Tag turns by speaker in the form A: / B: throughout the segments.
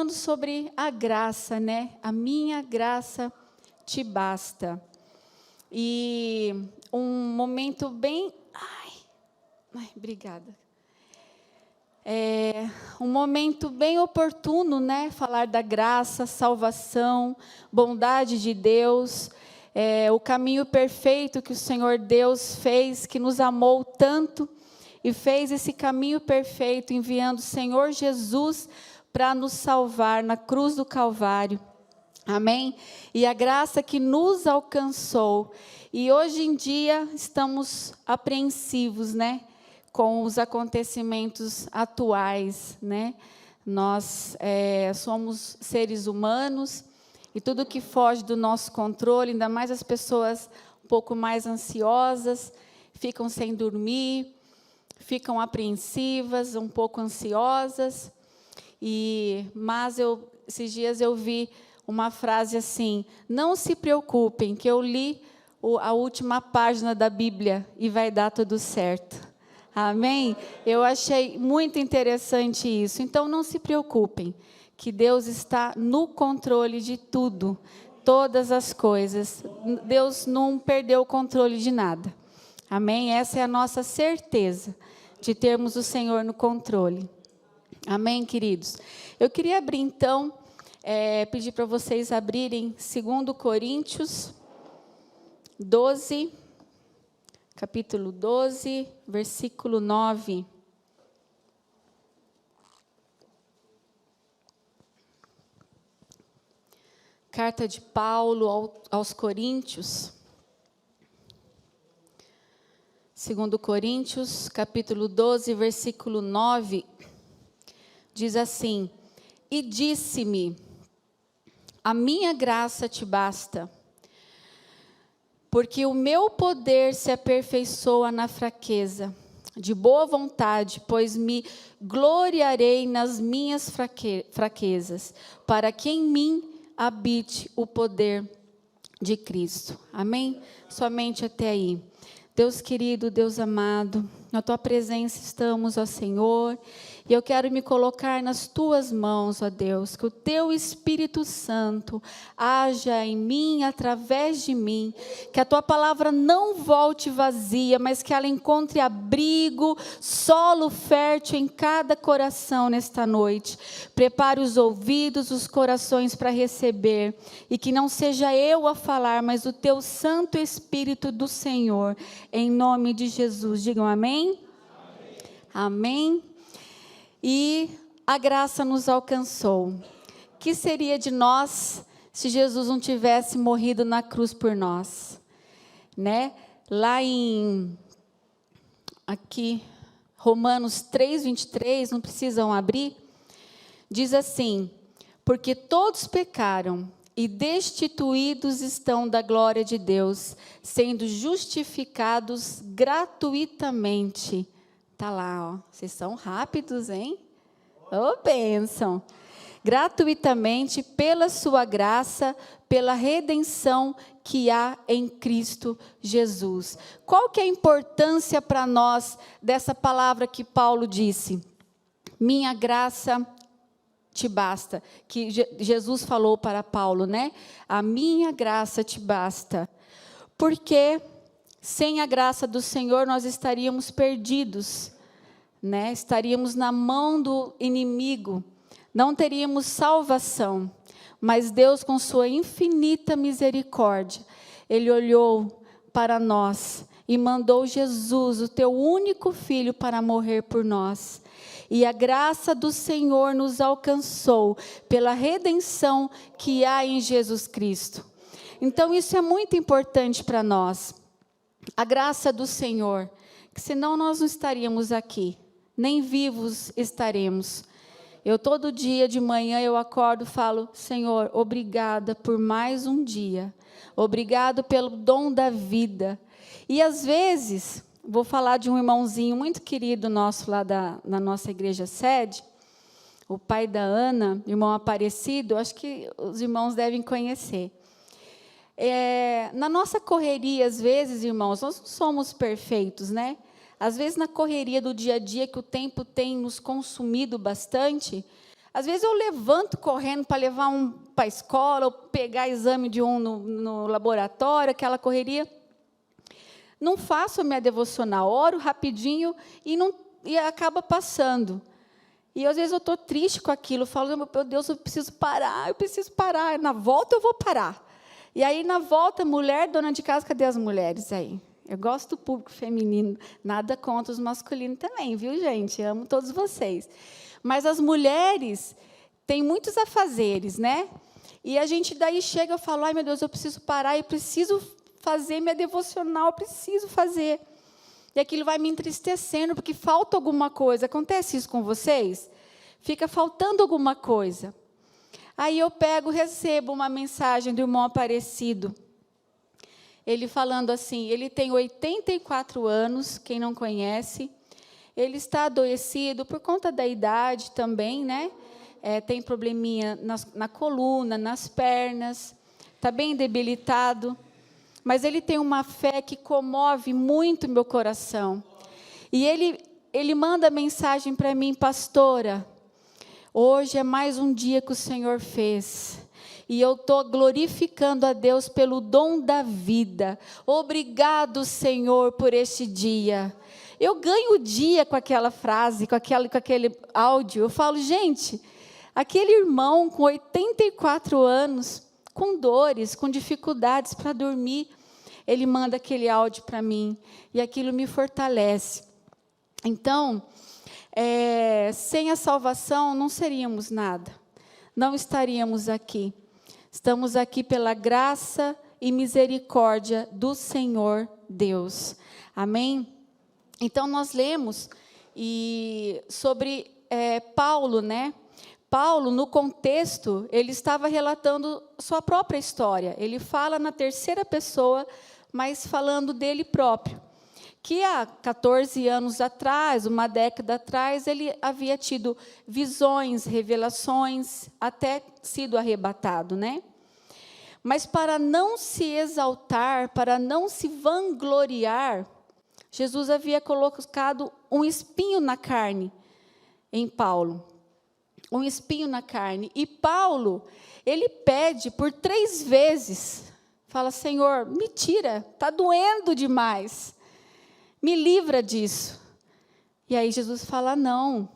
A: falando sobre a graça, né? A minha graça te basta. E um momento bem... Ai, obrigada. Um momento bem oportuno, né? Falar da graça, salvação, bondade de Deus, o caminho perfeito que o Senhor Deus fez, que nos amou tanto e fez esse caminho perfeito, enviando o Senhor Jesus para nos salvar na cruz do Calvário. Amém? E a graça que nos alcançou. E hoje em dia estamos apreensivos, né? Com os acontecimentos atuais, né? Nós somos seres humanos e tudo que foge do nosso controle, ainda mais as pessoas um pouco mais ansiosas, ficam sem dormir, ficam apreensivas, um pouco ansiosas. Mas esses dias eu vi uma frase assim: não se preocupem, que eu li a última página da Bíblia e vai dar tudo certo. Amém? Eu achei muito interessante isso. Então, não se preocupem, que Deus está no controle de tudo, todas as coisas. Deus não perdeu o controle de nada. Amém? Essa é a nossa certeza, de termos o Senhor no controle. Amém, queridos? Eu queria abrir, então, pedir para vocês abrirem 2 Coríntios 12, capítulo 12, versículo 9. Carta de Paulo aos Coríntios. 2 Coríntios, capítulo 12, versículo 9. Diz assim: e disse-me, a minha graça te basta, porque o meu poder se aperfeiçoa na fraqueza. De boa vontade, pois me gloriarei nas minhas fraquezas, para que em mim habite o poder de Cristo. Amém? Somente até aí. Deus querido, Deus amado, na Tua presença estamos, ó Senhor, e eu quero me colocar nas Tuas mãos, ó Deus, que o Teu Espírito Santo haja em mim, através de mim, que a Tua palavra não volte vazia, mas que ela encontre abrigo, solo fértil em cada coração nesta noite. Prepare os ouvidos, os corações para receber, e que não seja eu a falar, mas o Teu Santo Espírito do Senhor, em nome de Jesus. Digam amém? Amém. E a graça nos alcançou. Que seria de nós se Jesus não tivesse morrido na cruz por nós? Né? Lá aqui, Romanos 3, 23, não precisam abrir, diz assim: porque todos pecaram e destituídos estão da glória de Deus, sendo justificados gratuitamente. Está lá, ó. Vocês são rápidos, hein? Ô, bênção! Gratuitamente, pela sua graça, pela redenção que há em Cristo Jesus. Qual que é a importância para nós dessa palavra que Paulo disse? Minha graça te basta, que Jesus falou para Paulo, né? A minha graça te basta. Porque sem a graça do Senhor nós estaríamos perdidos, né? Estaríamos na mão do inimigo, não teríamos salvação. Mas Deus, com sua infinita misericórdia, Ele olhou para nós e mandou Jesus, o teu único filho, para morrer por nós. E a graça do Senhor nos alcançou pela redenção que há em Jesus Cristo. Então, isso é muito importante para nós. A graça do Senhor, que senão nós não estaríamos aqui, nem vivos estaremos. Eu todo dia de manhã eu acordo e falo: Senhor, obrigada por mais um dia. Obrigado pelo dom da vida. E às vezes, vou falar de um irmãozinho muito querido nosso lá na nossa igreja sede, o pai da Ana, irmão Aparecido, acho que os irmãos devem conhecer. Na nossa correria, às vezes, irmãos, nós não somos perfeitos, né? Às vezes, na correria do dia a dia, que o tempo tem nos consumido bastante, Às vezes eu levanto correndo para levar um para a escola, ou pegar exame de um no laboratório, aquela correria. Não faço a minha devocional, oro rapidinho e acaba passando. E às vezes eu estou triste com aquilo, falo, meu Deus, eu preciso parar. Na volta eu vou parar. E aí, na volta, mulher, dona de casa, cadê as mulheres aí? Eu gosto do público feminino, nada contra os masculinos também, viu, gente? Amo todos vocês. Mas as mulheres têm muitos afazeres, né? E a gente daí chega e fala, ai, meu Deus, eu preciso parar, eu preciso fazer minha devocional, eu preciso fazer. E aquilo vai me entristecendo, porque falta alguma coisa. Acontece isso com vocês? Fica faltando alguma coisa. Aí eu recebo uma mensagem do irmão Aparecido. Ele falando assim, ele tem 84 anos, quem não conhece. Ele está adoecido por conta da idade também, né? Tem probleminha na coluna, nas pernas. Está bem debilitado. Mas ele tem uma fé que comove muito meu coração. E ele manda mensagem para mim, pastora, hoje é mais um dia que o Senhor fez. E eu estou glorificando a Deus pelo dom da vida. Obrigado, Senhor, por este dia. Eu ganho o dia com aquela frase, com aquele áudio. Eu falo, gente, aquele irmão com 84 anos, com dores, com dificuldades para dormir, ele manda aquele áudio para mim, e aquilo me fortalece. Então, sem a salvação, não seríamos nada, não estaríamos aqui. Estamos aqui pela graça e misericórdia do Senhor Deus. Amém? Então, nós lemos sobre Paulo, né? Paulo, no contexto, ele estava relatando sua própria história. Ele fala na terceira pessoa, mas falando dele próprio. Que há 14 anos atrás, uma década atrás, ele havia tido visões, revelações, até sido arrebatado, né? Mas para não se exaltar, para não se vangloriar, Jesus havia colocado um espinho na carne em Paulo. Um espinho na carne. E Paulo, ele pede por 3 vezes, fala, Senhor, me tira, está doendo demais, me livra disso. E aí Jesus fala, não,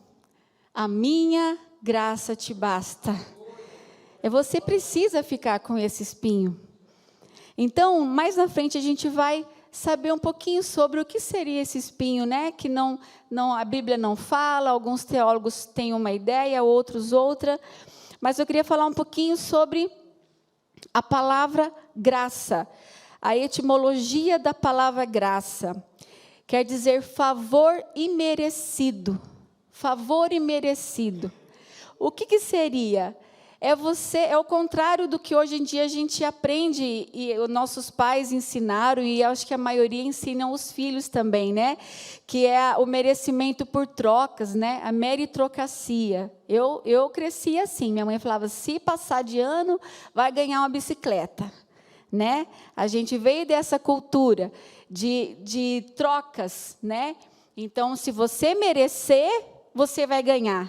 A: a minha graça te basta. Você precisa ficar com esse espinho. Então, mais na frente, a gente vai saber um pouquinho sobre o que seria esse espinho, né? Que a Bíblia não fala, alguns teólogos têm uma ideia, outros outra. Mas eu queria falar um pouquinho sobre a palavra graça. A etimologia da palavra graça quer dizer favor imerecido. Favor imerecido. O que seria? É o contrário do que hoje em dia a gente aprende, e os nossos pais ensinaram, e acho que a maioria ensinam os filhos também, né? Que é o merecimento por trocas, né? A meritocracia. Eu cresci assim, minha mãe falava, se passar de ano, vai ganhar uma bicicleta, né? A gente veio dessa cultura de trocas, né? Então, se você merecer, você vai ganhar.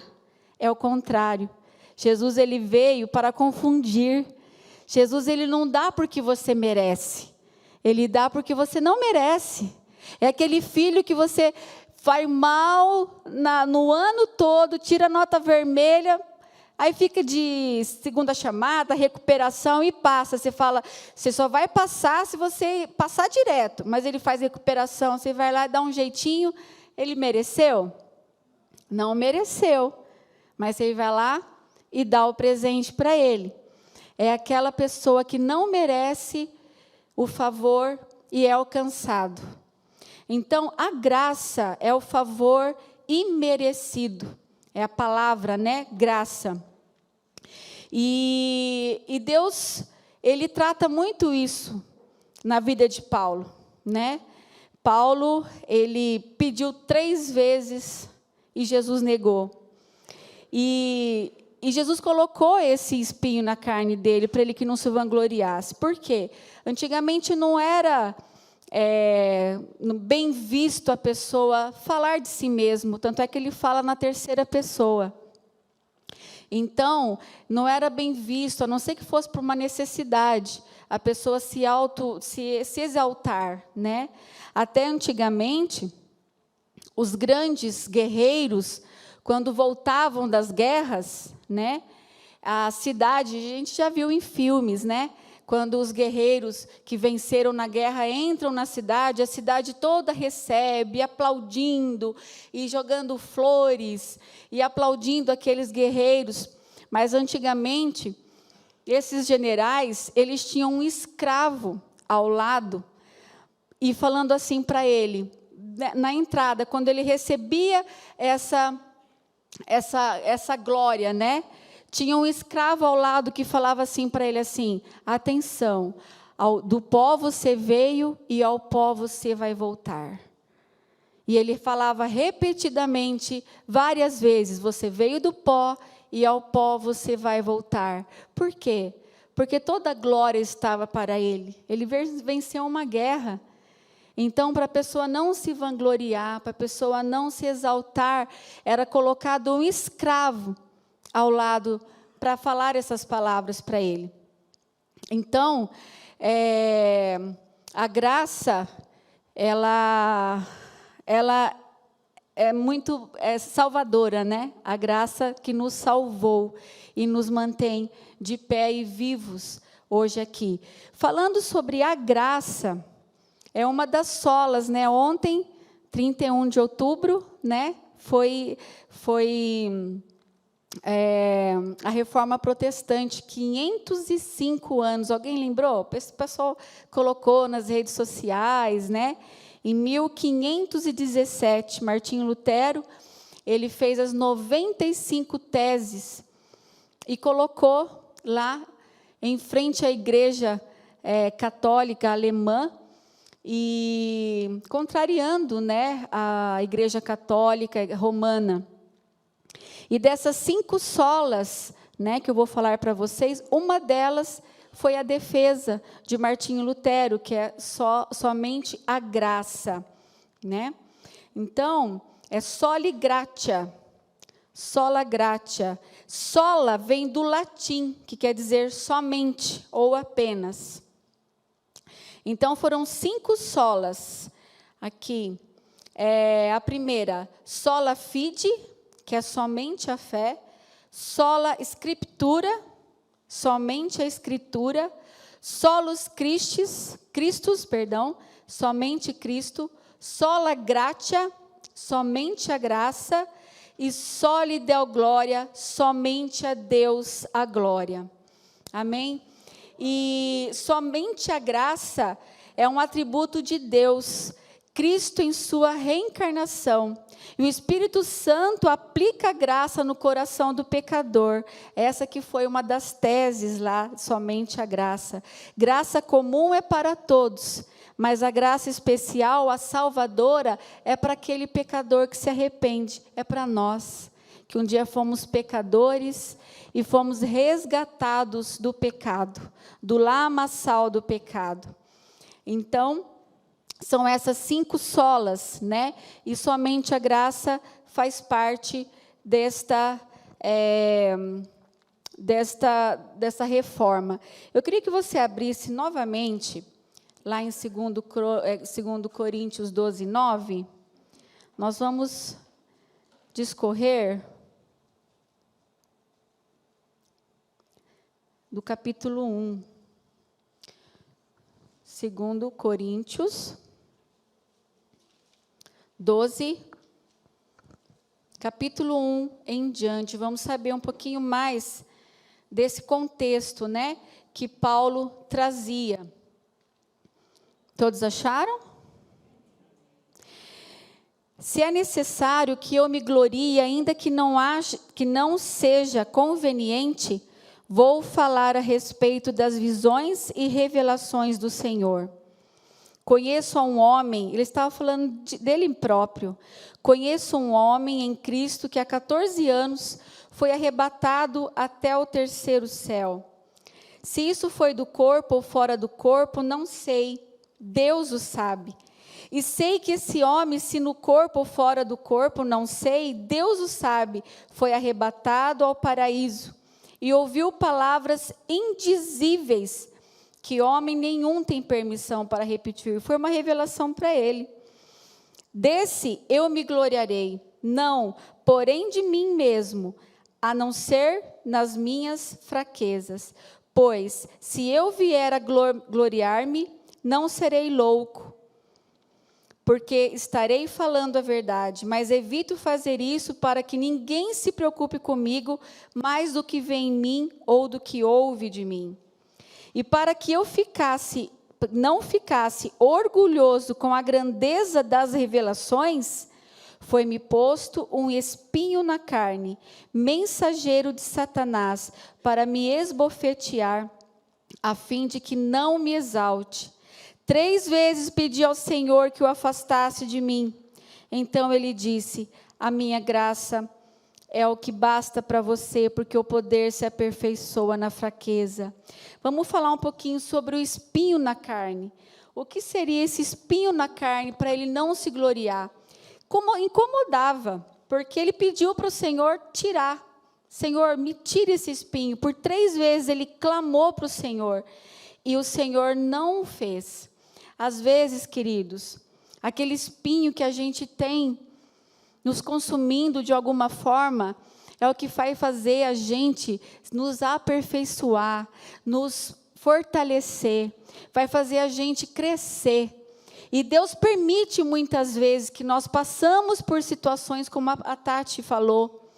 A: É o contrário. Jesus, ele veio para confundir. Jesus, ele não dá porque você merece. Ele dá porque você não merece. É aquele filho que você faz mal no ano todo, tira nota vermelha, aí fica de segunda chamada, recuperação e passa. Você fala, você só vai passar se você passar direto. Mas ele faz recuperação, você vai lá e dá um jeitinho. Ele mereceu? Não mereceu. Mas você vai lá e dá o presente para ele. É aquela pessoa que não merece o favor e é alcançado. Então, a graça é o favor imerecido. É a palavra, né? Graça. E Deus, ele trata muito isso na vida de Paulo, né? Paulo, ele pediu 3 vezes e Jesus negou. E Jesus colocou esse espinho na carne dele, para ele que não se vangloriasse. Por quê? Antigamente não era bem visto a pessoa falar de si mesmo, tanto é que ele fala na terceira pessoa. Então, não era bem visto, a não ser que fosse por uma necessidade, a pessoa se exaltar, né? Até antigamente, os grandes guerreiros, quando voltavam das guerras, né? A cidade, a gente já viu em filmes, né? Quando os guerreiros que venceram na guerra entram na cidade, a cidade toda recebe, aplaudindo e jogando flores e aplaudindo aqueles guerreiros. Mas antigamente, esses generais, eles tinham um escravo ao lado e falando assim para ele, na entrada, quando ele recebia essa glória, né? Tinha um escravo ao lado que falava assim para ele assim: atenção, do pó você veio e ao pó você vai voltar. E ele falava repetidamente, várias vezes: você veio do pó e ao pó você vai voltar. Por quê? Porque toda a glória estava para ele. Ele venceu uma guerra. Então, para a pessoa não se vangloriar, para a pessoa não se exaltar, era colocado um escravo ao lado para falar essas palavras para ele. Então, a graça, ela é muito salvadora, né? A graça que nos salvou e nos mantém de pé e vivos hoje aqui. Falando sobre a graça, é uma das solas, né? Ontem, 31 de outubro, né? Foi a Reforma Protestante, 505 anos. Alguém lembrou? O pessoal colocou nas redes sociais, né? Em 1517, Martinho Lutero, ele fez as 95 teses e colocou lá em frente à Igreja Católica Alemã, e contrariando, né, a Igreja Católica Romana. E dessas 5 solas, né, que eu vou falar para vocês, uma delas foi a defesa de Martinho Lutero, que é somente a graça, né? Então, é soli gratia, sola gratia. Sola vem do latim, que quer dizer somente ou apenas. Então, foram 5 solas aqui. A primeira, sola fide, que é somente a fé. Sola scriptura, somente a escritura. Solus Christus, somente Cristo. Sola gratia, somente a graça. E soli deo gloria, somente a Deus a glória. Amém? E somente a graça é um atributo de Deus, Cristo em sua reencarnação. E o Espírito Santo aplica a graça no coração do pecador. Essa que foi uma das teses lá, somente a graça. Graça comum é para todos, mas a graça especial, a salvadora, é para aquele pecador que se arrepende. É para nós, que um dia fomos pecadores e fomos resgatados do pecado, do lamaçal do pecado. Então, são essas 5 solas, né? E somente a graça faz parte desta reforma. Eu queria que você abrisse novamente, lá em 2 Coríntios 12, 9. Nós vamos discorrer do capítulo 1. 2 Coríntios 12, capítulo 1 em diante. Vamos saber um pouquinho mais desse contexto, né, que Paulo trazia. Todos acharam? Se é necessário que eu me glorie, ainda que não seja conveniente, vou falar a respeito das visões e revelações do Senhor. Conheço um homem, ele estava falando dele próprio. Conheço um homem em Cristo que há 14 anos foi arrebatado até o 3º céu. Se isso foi do corpo ou fora do corpo, não sei. Deus o sabe. E sei que esse homem, se no corpo ou fora do corpo, não sei, Deus o sabe, foi arrebatado ao paraíso e ouviu palavras indizíveis que homem nenhum tem permissão para repetir. Foi uma revelação para ele. Desse eu me gloriarei, não, porém de mim mesmo, a não ser nas minhas fraquezas. Pois, se eu vier a gloriar-me, não serei louco, porque estarei falando a verdade, mas evito fazer isso para que ninguém se preocupe comigo mais do que vê em mim ou do que ouve de mim. E para que eu não ficasse orgulhoso com a grandeza das revelações, foi-me posto um espinho na carne, mensageiro de Satanás, para me esbofetear, a fim de que não me exalte. 3 vezes pedi ao Senhor que o afastasse de mim. Então ele disse: a minha graça é o que basta para você, porque o poder se aperfeiçoa na fraqueza. Vamos falar um pouquinho sobre o espinho na carne. O que seria esse espinho na carne para ele não se gloriar? Como incomodava, porque ele pediu para o Senhor tirar. Senhor, me tire esse espinho. Por 3 vezes ele clamou para o Senhor, e o Senhor não o fez. Às vezes, queridos, aquele espinho que a gente tem nos consumindo de alguma forma, é o que vai fazer a gente nos aperfeiçoar, nos fortalecer, vai fazer a gente crescer. E Deus permite muitas vezes que nós passamos por situações, como a Tati falou,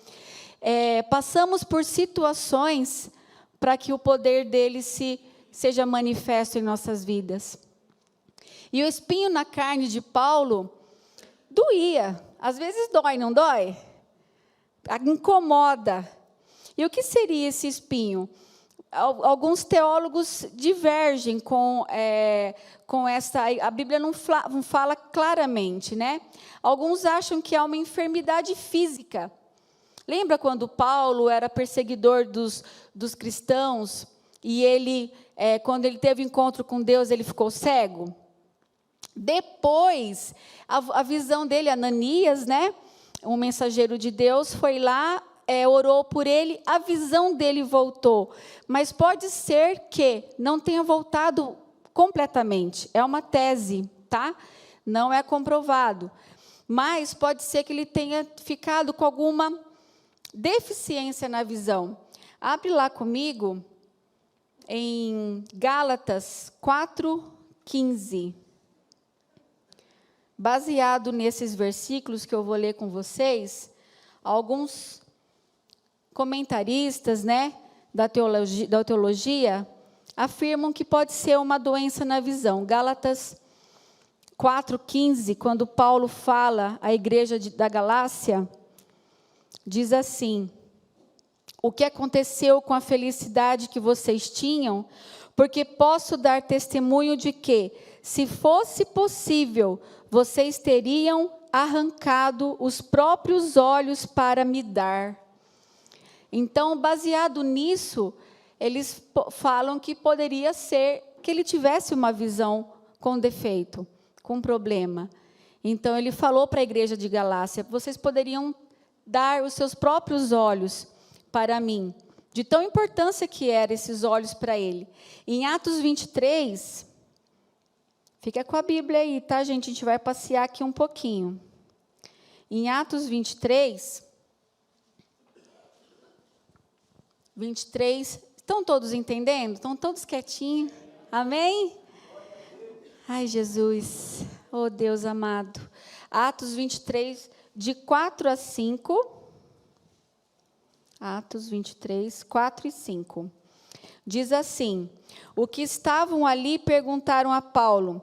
A: passamos por situações para que o poder dele seja manifesto em nossas vidas. E o espinho na carne de Paulo doía. Às vezes dói, não dói? Incomoda. E o que seria esse espinho? Alguns teólogos divergem com essa. A Bíblia não fala claramente, né? Alguns acham que é uma enfermidade física. Lembra quando Paulo era perseguidor dos cristãos e ele, quando ele teve encontro com Deus, ele ficou cego? Depois, a visão dele, Ananias, né, um mensageiro de Deus, foi lá, orou por ele, a visão dele voltou. Mas pode ser que não tenha voltado completamente. É uma tese, tá? Não é comprovado. Mas pode ser que ele tenha ficado com alguma deficiência na visão. Abre lá comigo em Gálatas 4:15. Baseado nesses versículos que eu vou ler com vocês, alguns comentaristas, né, da teologia afirmam que pode ser uma doença na visão. Gálatas 4:15, quando Paulo fala à igreja da Galácia, diz assim: o que aconteceu com a felicidade que vocês tinham, porque posso dar testemunho de que, se fosse possível, vocês teriam arrancado os próprios olhos para me dar. Então, baseado nisso, eles falam que poderia ser que ele tivesse uma visão com defeito, com problema. Então, ele falou para a igreja de Galácia: vocês poderiam dar os seus próprios olhos para mim. De tão importância que eram esses olhos para ele. Em Atos 23... Fica com a Bíblia aí, tá, gente? A gente vai passear aqui um pouquinho. Em Atos 23, estão todos entendendo? Estão todos quietinhos? Amém? Ai, Jesus, oh Deus amado. Atos 23, de 4 a 5. Atos 23, 4 e 5. Diz assim: o que estavam ali perguntaram a Paulo.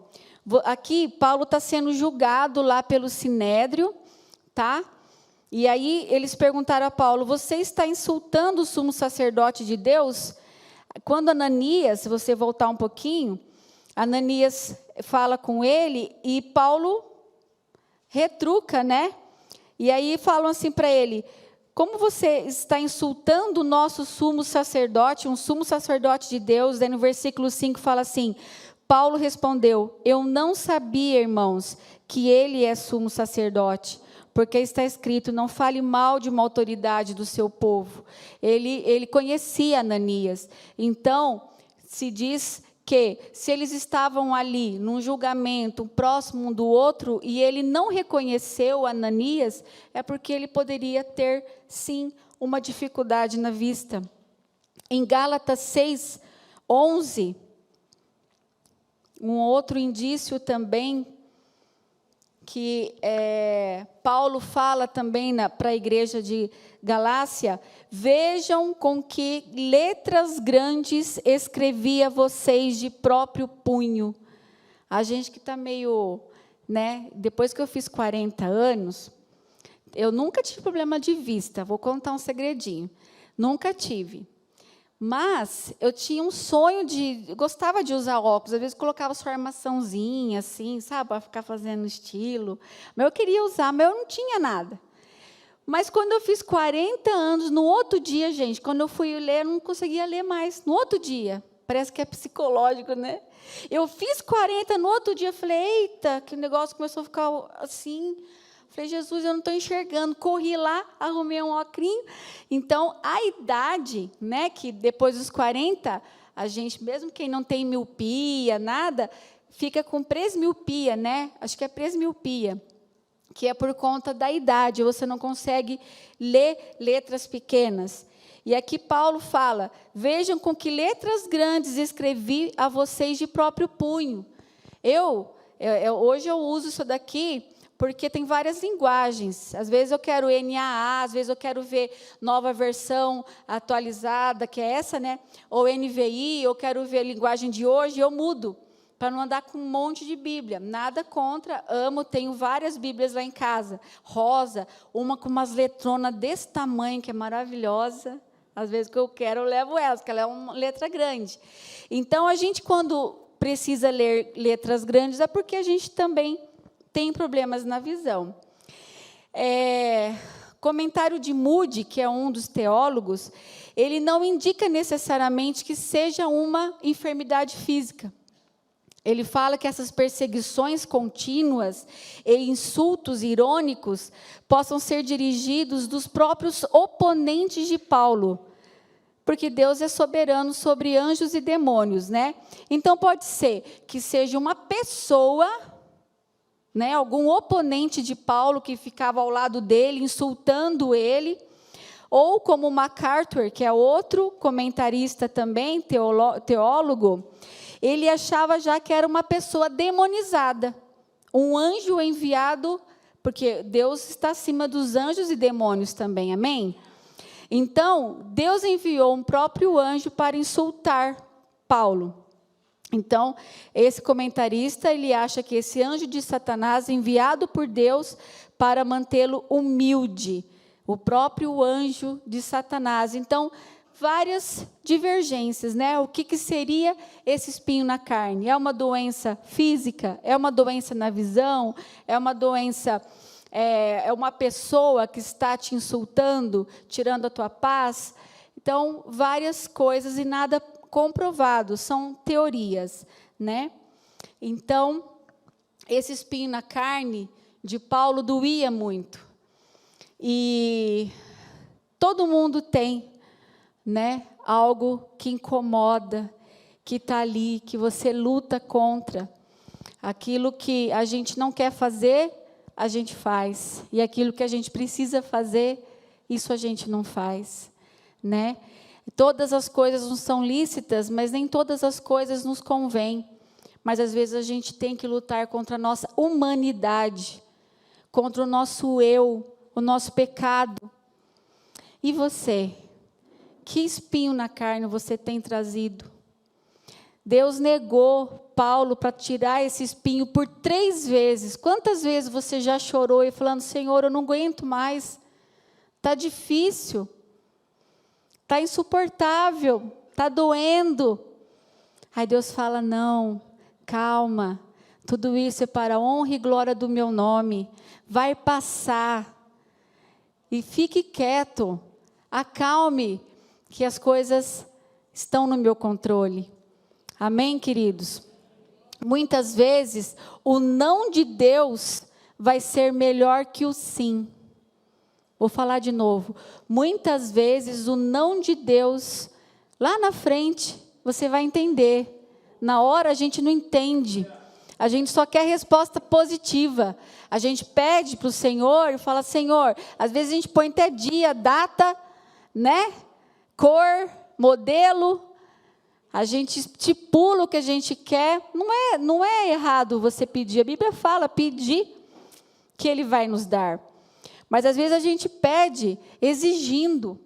A: Aqui, Paulo está sendo julgado lá pelo Sinédrio, tá? E aí, eles perguntaram a Paulo: você está insultando o sumo sacerdote de Deus? Quando Ananias, se você voltar um pouquinho, Ananias fala com ele e Paulo retruca, né? E aí falam assim para ele: como você está insultando o nosso sumo sacerdote, um sumo sacerdote de Deus? Aí no versículo 5 fala assim: Paulo respondeu: eu não sabia, irmãos, que ele é sumo sacerdote, porque está escrito: não fale mal de uma autoridade do seu povo. Ele conhecia Ananias. Então, se diz que se eles estavam ali num julgamento próximo um do outro e ele não reconheceu Ananias, é porque ele poderia ter, sim, uma dificuldade na vista. Em Gálatas 6:11, um outro indício também que Paulo fala também para a igreja de Galácia: vejam com que letras grandes escrevi a vocês de próprio punho. A gente que está meio, né, depois que eu fiz 40 anos, eu nunca tive problema de vista, vou contar um segredinho, nunca tive. Mas eu tinha um sonho eu gostava de usar óculos, às vezes colocava sua armaçãozinha, assim, sabe, para ficar fazendo estilo. Mas eu queria usar, mas eu não tinha nada. Mas quando eu fiz 40 anos, no outro dia, gente, quando eu fui ler, eu não conseguia ler mais. No outro dia, parece que é psicológico, né? Eu fiz 40, no outro dia, eu falei, eita, que o negócio começou a ficar assim. Falei, Jesus, eu não estou enxergando. Corri lá, arrumei um óculos. Então, a idade, né, que depois dos 40, a gente, mesmo quem não tem miopia, nada, fica com presmiopia, né? Acho que é presmiopia, que é por conta da idade, você não consegue ler letras pequenas. E aqui Paulo fala: vejam com que letras grandes escrevi a vocês de próprio punho. Hoje eu uso isso daqui porque tem várias linguagens. Às vezes eu quero NAA, às vezes eu quero ver nova versão atualizada, que é essa, né? Ou NVI, eu quero ver a linguagem de hoje, eu mudo, para não andar com um monte de Bíblia. Nada contra, amo, tenho várias Bíblias lá em casa. Rosa, uma com umas letronas desse tamanho, que é maravilhosa. Às vezes que eu quero, eu levo elas, porque ela é uma letra grande. Então, a gente, quando precisa ler letras grandes, é porque a gente também tem problemas na visão. Comentário de Moody, que é um dos teólogos, ele não indica necessariamente que seja uma enfermidade física. Ele fala que essas perseguições contínuas e insultos irônicos possam ser dirigidos dos próprios oponentes de Paulo, porque Deus é soberano sobre anjos e demônios, né? Então, pode ser que seja uma pessoa, né, algum oponente de Paulo que ficava ao lado dele, insultando ele, ou como MacArthur, que é outro comentarista também, teólogo, ele achava já que era uma pessoa demonizada, um anjo enviado, porque Deus está acima dos anjos e demônios também, amém? Então, Deus enviou um próprio anjo para insultar Paulo. Então, esse comentarista, ele acha que esse anjo de Satanás, enviado por Deus para mantê-lo humilde, o próprio anjo de Satanás. Então, várias divergências, né? O que seria esse espinho na carne? É uma doença física? É uma doença na visão? É uma doença, é uma pessoa que está te insultando, tirando a tua paz? Então, várias coisas e nada comprovado, são teorias, né? Então, esse espinho na carne de Paulo doía muito. E todo mundo tem, né, algo que incomoda, que está ali, que você luta contra. Aquilo que a gente não quer fazer, a gente faz. E aquilo que a gente precisa fazer, isso a gente não faz, né? Todas as coisas não são lícitas, mas nem todas as coisas nos convêm. Mas, às vezes, a gente tem que lutar contra a nossa humanidade, contra o nosso eu, o nosso pecado. E você? Que espinho na carne você tem trazido? Deus negou Paulo para tirar esse espinho por 3 vezes. Quantas vezes você já chorou e falando: Senhor, eu não aguento mais, está difícil. Está insuportável, está doendo. Aí Deus fala: não, calma, tudo isso é para a honra e glória do meu nome, vai passar, e fique quieto, acalme, que as coisas estão no meu controle. Amém, queridos? muitas vezes o não de Deus vai ser melhor que o sim. Vou falar de novo. Muitas vezes o não de Deus, lá na frente, você vai entender. Na hora a gente não entende. A gente só quer resposta positiva. A gente pede para o Senhor e fala, Senhor, às vezes a gente põe até dia, data, né? Cor, modelo. A gente estipula o que a gente quer. Não é errado você pedir. A Bíblia fala, pedir que Ele vai nos dar. Mas às vezes a gente pede exigindo.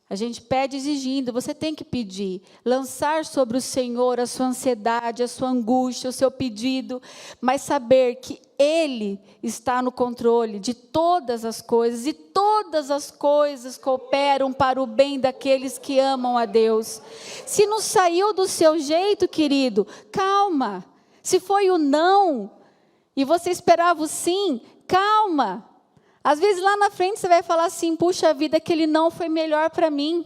A: A gente pede exigindo. Você tem que pedir. Lançar sobre o Senhor a sua ansiedade, a sua angústia, o seu pedido. Mas saber que Ele está no controle de todas as coisas. E todas as coisas cooperam para o bem daqueles que amam a Deus. Se não saiu do seu jeito, querido, calma. Se foi o não e você esperava o sim, calma. Às vezes lá na frente você vai falar assim, puxa vida, aquele não foi melhor para mim.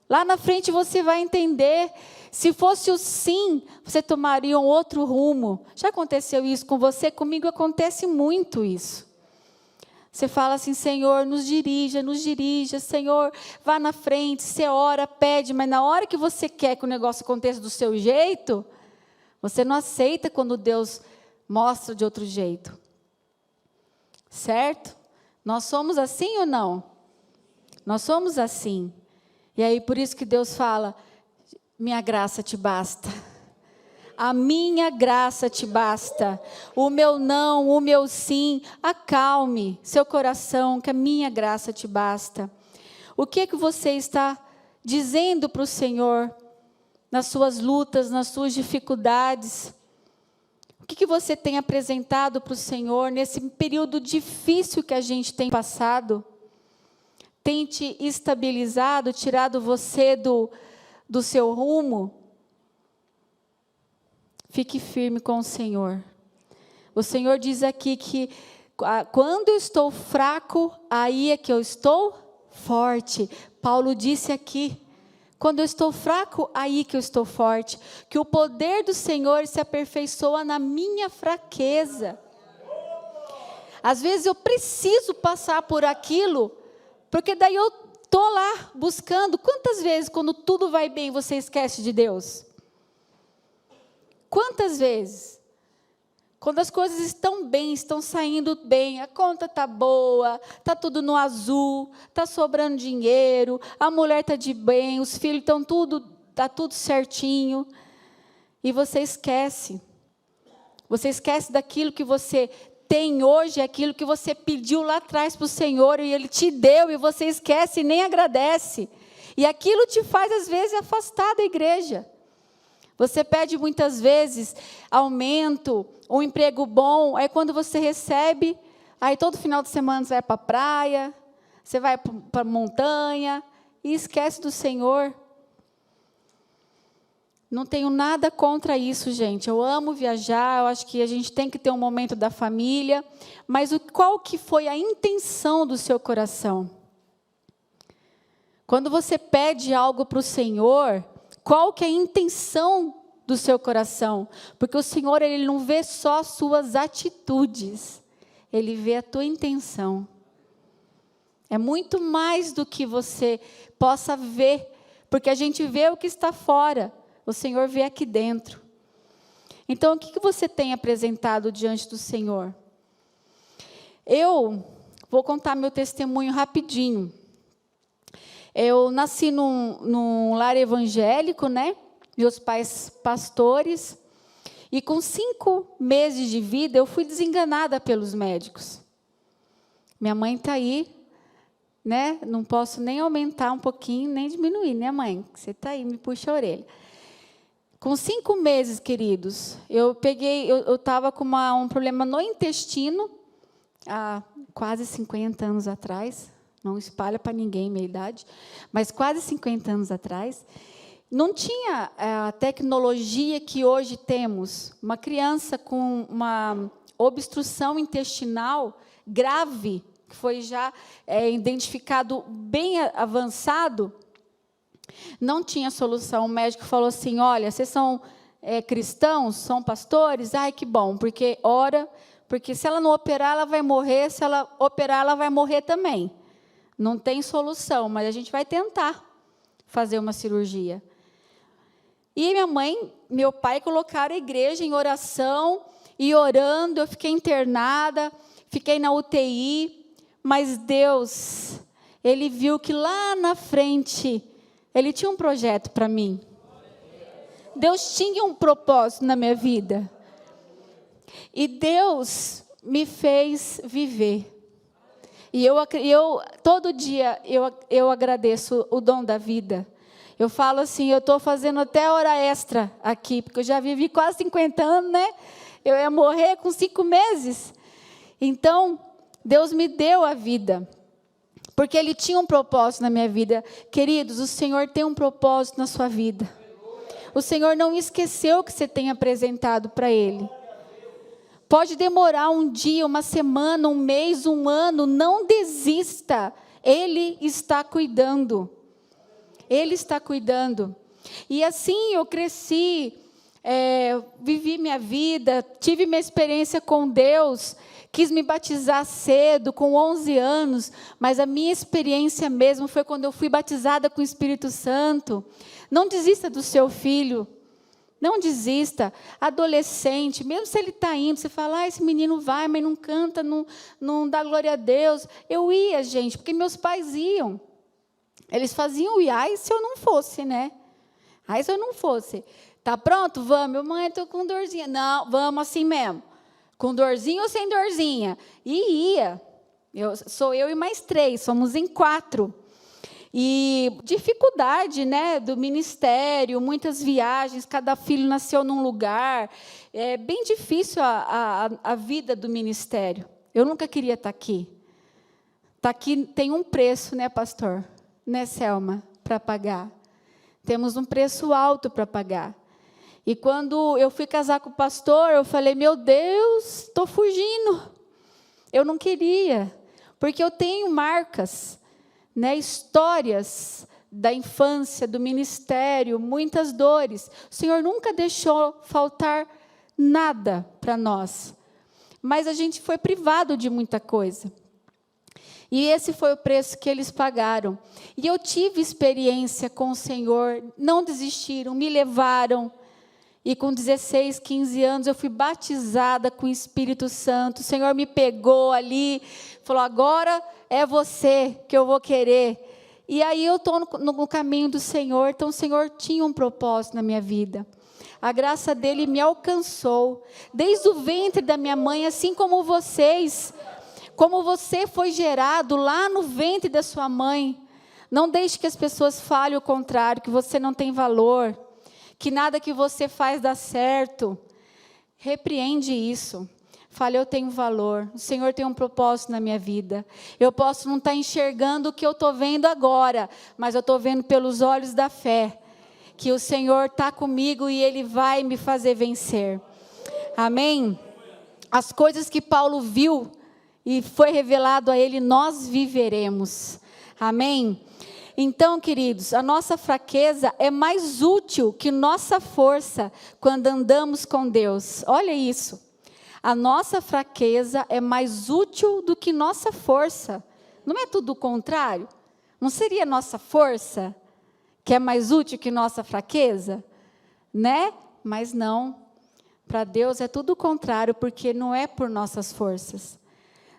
A: Lá na frente você vai entender, se fosse o sim, você tomaria um outro rumo. Já aconteceu isso com você? Comigo acontece muito isso. Você fala assim, Senhor, nos dirija, Senhor, vá na frente, você ora, pede, mas na hora que você quer que o negócio aconteça do seu jeito, você não aceita quando Deus mostra de outro jeito. Certo? Nós somos assim ou não? Nós somos assim. E aí, por isso que Deus fala, minha graça te basta. A minha graça te basta. O meu não, o meu sim, acalme seu coração, que a minha graça te basta. O que você está dizendo para o Senhor nas suas lutas, nas suas dificuldades? O que você tem apresentado para o Senhor nesse período difícil que a gente tem passado? Tem te estabilizado, tirado você do seu rumo? Fique firme com o Senhor. O Senhor diz aqui que quando eu estou fraco, aí é que eu estou forte. Paulo disse aqui. Quando eu estou fraco, aí que eu estou forte. Que o poder do Senhor se aperfeiçoa na minha fraqueza. Às vezes eu preciso passar por aquilo, porque daí eu estou lá buscando. Quantas vezes, quando tudo vai bem, você esquece de Deus? Quantas vezes? Quando as coisas estão bem, estão saindo bem, a conta está boa, está tudo no azul, está sobrando dinheiro, a mulher está de bem, os filhos estão está tudo certinho. E você esquece. Você esquece daquilo que você tem hoje, aquilo que você pediu lá atrás para o Senhor, e Ele te deu, e você esquece e nem agradece. E aquilo te faz, às vezes, afastar da igreja. Você pede muitas vezes aumento, um emprego bom, aí quando você recebe, aí todo final de semana você vai para a praia, você vai para a montanha e esquece do Senhor. Não tenho nada contra isso, gente. Eu amo viajar, eu acho que a gente tem que ter um momento da família, mas qual que foi a intenção do seu coração? Quando você pede algo para o Senhor, qual que é a intenção do seu coração? Porque o Senhor, Ele não vê só as suas atitudes, Ele vê a tua intenção. É muito mais do que você possa ver, porque a gente vê o que está fora, o Senhor vê aqui dentro. Então, o que você tem apresentado diante do Senhor? Eu vou contar meu testemunho rapidinho. Eu nasci num lar evangélico, né? Meus pais pastores. E com 5 meses de vida, eu fui desenganada pelos médicos. Minha mãe está aí, né? Não posso nem aumentar um pouquinho, nem diminuir, né, mãe? Você está aí, me puxa a orelha. Com 5 meses, queridos, eu estava com um problema no intestino, há quase 50 anos atrás. Não espalha para ninguém minha idade, mas quase 50 anos atrás, não tinha a tecnologia que hoje temos. Uma criança com uma obstrução intestinal grave, que foi já identificado bem avançado, não tinha solução. O médico falou assim, olha, vocês são cristãos, são pastores, ai que bom, porque ora, porque se ela não operar, ela vai morrer, se ela operar, ela vai morrer também. Não tem solução, mas a gente vai tentar fazer uma cirurgia. E minha mãe, meu pai colocaram a igreja em oração, e orando, eu fiquei internada, fiquei na UTI, mas Deus, Ele viu que lá na frente, Ele tinha um projeto para mim. Deus tinha um propósito na minha vida. E Deus me fez viver. E eu todo dia, eu agradeço o dom da vida. Eu falo assim, eu estou fazendo até hora extra aqui, porque eu já vivi quase 50 anos, né? Eu ia morrer com 5 meses. Então, Deus me deu a vida, porque Ele tinha um propósito na minha vida. Queridos, o Senhor tem um propósito na sua vida. O Senhor não esqueceu que você tem apresentado para Ele. Pode demorar um dia, uma semana, um mês, um ano, não desista. Ele está cuidando. Ele está cuidando. E assim eu cresci, vivi minha vida, tive minha experiência com Deus, quis me batizar cedo, com 11 anos, mas a minha experiência mesmo foi quando eu fui batizada com o Espírito Santo. Não desista do seu filho, não desista. Adolescente, mesmo se ele está indo, você fala, esse menino vai, mas não canta, não dá glória a Deus. Eu ia, gente, porque meus pais iam. Eles faziam ai se eu não fosse, né? Ai se eu não fosse. Tá pronto? Vamos. Mãe, estou com dorzinha. Não, vamos assim mesmo. Com dorzinha ou sem dorzinha? E ia. Sou eu e mais 3, somos em 4. E dificuldade, né, do ministério, muitas viagens, cada filho nasceu num lugar. É bem difícil a vida do ministério. Eu nunca queria estar aqui. Estar aqui tem um preço, né, pastor? Né, Selma? Para pagar. Temos um preço alto para pagar. E quando eu fui casar com o pastor, eu falei, meu Deus, estou fugindo. Eu não queria, porque eu tenho marcas, né, histórias da infância, do ministério, muitas dores. O Senhor nunca deixou faltar nada para nós. Mas a gente foi privado de muita coisa. E esse foi o preço que eles pagaram. E eu tive experiência com o Senhor, não desistiram, me levaram. E com 16, 15 anos, eu fui batizada com o Espírito Santo. O Senhor me pegou ali, falou, agora é você que eu vou querer. E aí eu estou no caminho do Senhor. Então o Senhor tinha um propósito na minha vida. A graça dele me alcançou. Desde o ventre da minha mãe, assim como vocês. Como você foi gerado lá no ventre da sua mãe. Não deixe que as pessoas falem o contrário, que você não tem valor, que nada que você faz dá certo. Repreende isso. Fale, eu tenho valor, o Senhor tem um propósito na minha vida. Eu posso não estar enxergando o que eu estou vendo agora, mas eu estou vendo pelos olhos da fé, que o Senhor está comigo e Ele vai me fazer vencer. Amém? As coisas que Paulo viu e foi revelado a ele, nós viveremos. Amém? Então, queridos, a nossa fraqueza é mais útil que nossa força quando andamos com Deus. Olha isso. A nossa fraqueza é mais útil do que nossa força. Não é tudo o contrário? Não seria nossa força que é mais útil que nossa fraqueza? Né? Mas não. Para Deus é tudo o contrário, porque não é por nossas forças.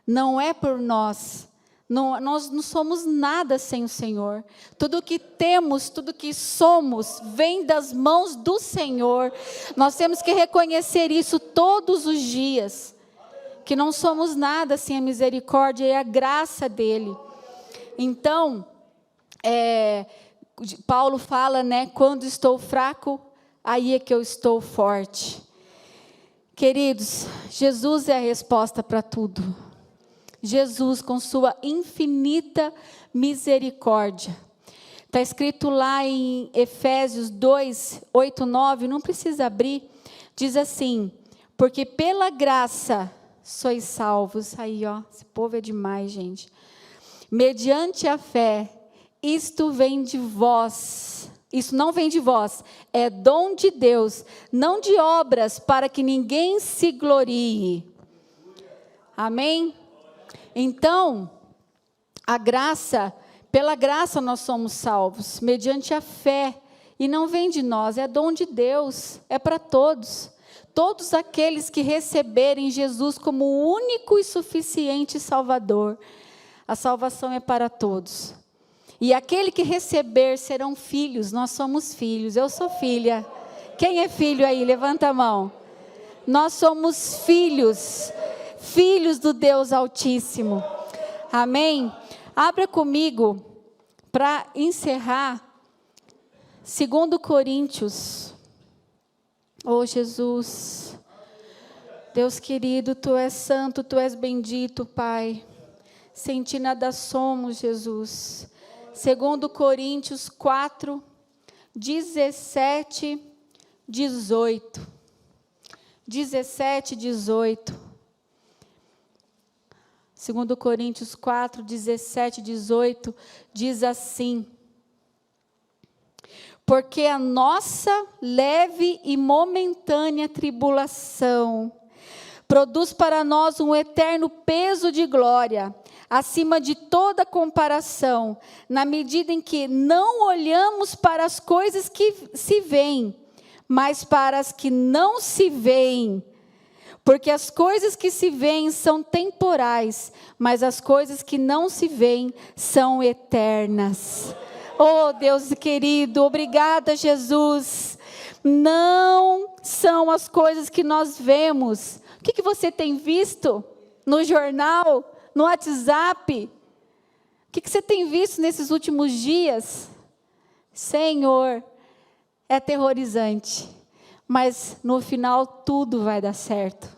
A: Não é por nós. Nós não somos nada sem o Senhor. Tudo que temos, tudo que somos, vem das mãos do Senhor. Nós temos que reconhecer isso todos os dias. Que não somos nada sem a misericórdia e a graça dEle. Então, Paulo fala, né? Quando estou fraco, aí é que eu estou forte. Queridos, Jesus é a resposta para tudo. Jesus, com sua infinita misericórdia. Está escrito lá em Efésios 2, 8, 9, não precisa abrir. Diz assim, porque pela graça sois salvos. Aí, ó, esse povo é demais, gente. Mediante a fé, isto vem de vós. Isso não vem de vós, é dom de Deus, não de obras, para que ninguém se glorie. Amém? Então, a graça, pela graça nós somos salvos, mediante a fé. E não vem de nós, é dom de Deus, é para todos. Todos aqueles que receberem Jesus como o único e suficiente Salvador. A salvação é para todos. E aquele que receber serão filhos, nós somos filhos, eu sou filha. Quem é filho aí? Levanta a mão. Nós somos filhos, filhos do Deus Altíssimo. Amém? Abra comigo, para encerrar, 2 Coríntios. Oh Jesus, Deus querido, Tu és santo, Tu és bendito, Pai. Sem Ti nada somos, Jesus. 2 Coríntios 4, 17, 18. 17, 18. 2 Coríntios 4, 17, 18, diz assim: porque a nossa leve e momentânea tribulação produz para nós um eterno peso de glória, acima de toda comparação, na medida em que não olhamos para as coisas que se veem, mas para as que não se veem. Porque as coisas que se veem são temporais, mas as coisas que não se veem são eternas. Oh, Deus querido, obrigada, Jesus. Não são as coisas que nós vemos. O que você tem visto no jornal, no WhatsApp? O que você tem visto nesses últimos dias? Senhor, é aterrorizante, mas no final tudo vai dar certo.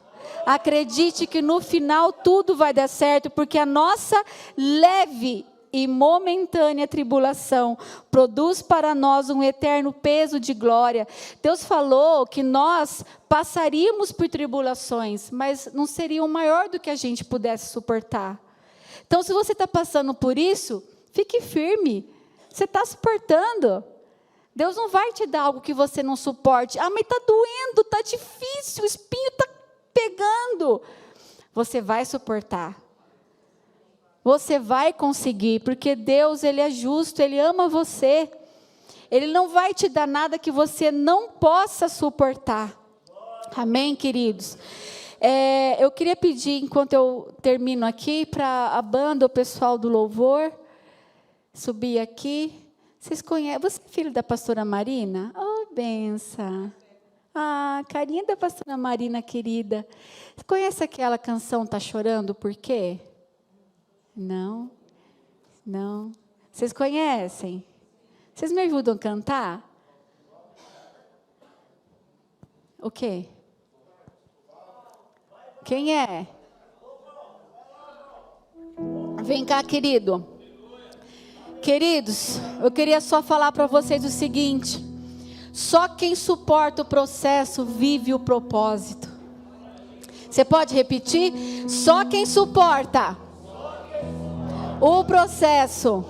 A: Acredite que no final tudo vai dar certo, porque a nossa leve e momentânea tribulação produz para nós um eterno peso de glória. Deus falou que nós passaríamos por tribulações, mas não seriam maior do que a gente pudesse suportar. Então, se você está passando por isso, fique firme. Você está suportando. Deus não vai te dar algo que você não suporte. Ah, mas está doendo, está difícil, o espinho está pegando. Você vai suportar. Você vai conseguir, porque Deus, Ele é justo, Ele ama você. Ele não vai te dar nada que você não possa suportar. Amém, queridos? Eu queria pedir, enquanto eu termino aqui, para a banda, o pessoal do louvor, subir aqui. Vocês conhecem? Você é filho da pastora Marina? Oh, benção. Ah, carinha da pastora Marina, querida. Você conhece aquela canção, Tá Chorando Por Quê? Não? Não? Vocês conhecem? Vocês me ajudam a cantar? O quê? Quem é? Vem cá, querido. Queridos, eu queria só falar para vocês o seguinte: só quem suporta o processo vive o propósito. Você pode repetir? Só quem suporta o processo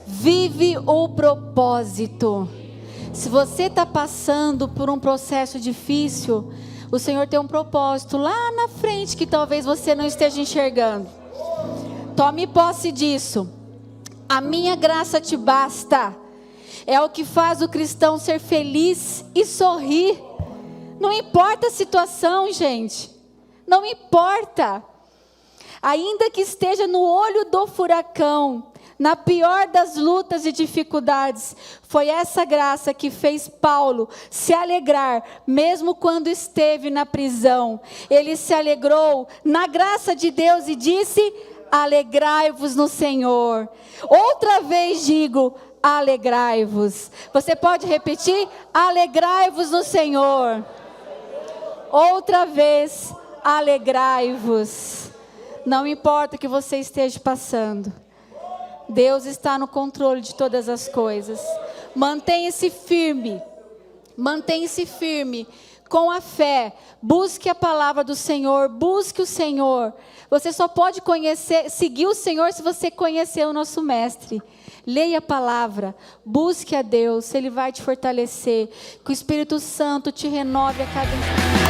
A: vive o propósito. Se você está passando por um processo difícil, o Senhor tem um propósito lá na frente que talvez você não esteja enxergando. Tome posse disso. A minha graça te basta. É o que faz o cristão ser feliz e sorrir. Não importa a situação, gente. Não importa. Ainda que esteja no olho do furacão, na pior das lutas e dificuldades, foi essa graça que fez Paulo se alegrar, mesmo quando esteve na prisão. Ele se alegrou na graça de Deus e disse: alegrai-vos no Senhor. Outra vez digo: alegrai-vos. Você pode repetir? Alegrai-vos no Senhor. Outra vez, alegrai-vos. Não importa o que você esteja passando, Deus está no controle de todas as coisas. Mantenha-se firme. Mantenha-se firme. com a fé. Busque a palavra do Senhor, busque o Senhor. Você só pode seguir o Senhor se você conhecer o nosso Mestre. Leia a palavra, busque a Deus, Ele vai te fortalecer. Que o Espírito Santo te renove a cada instante.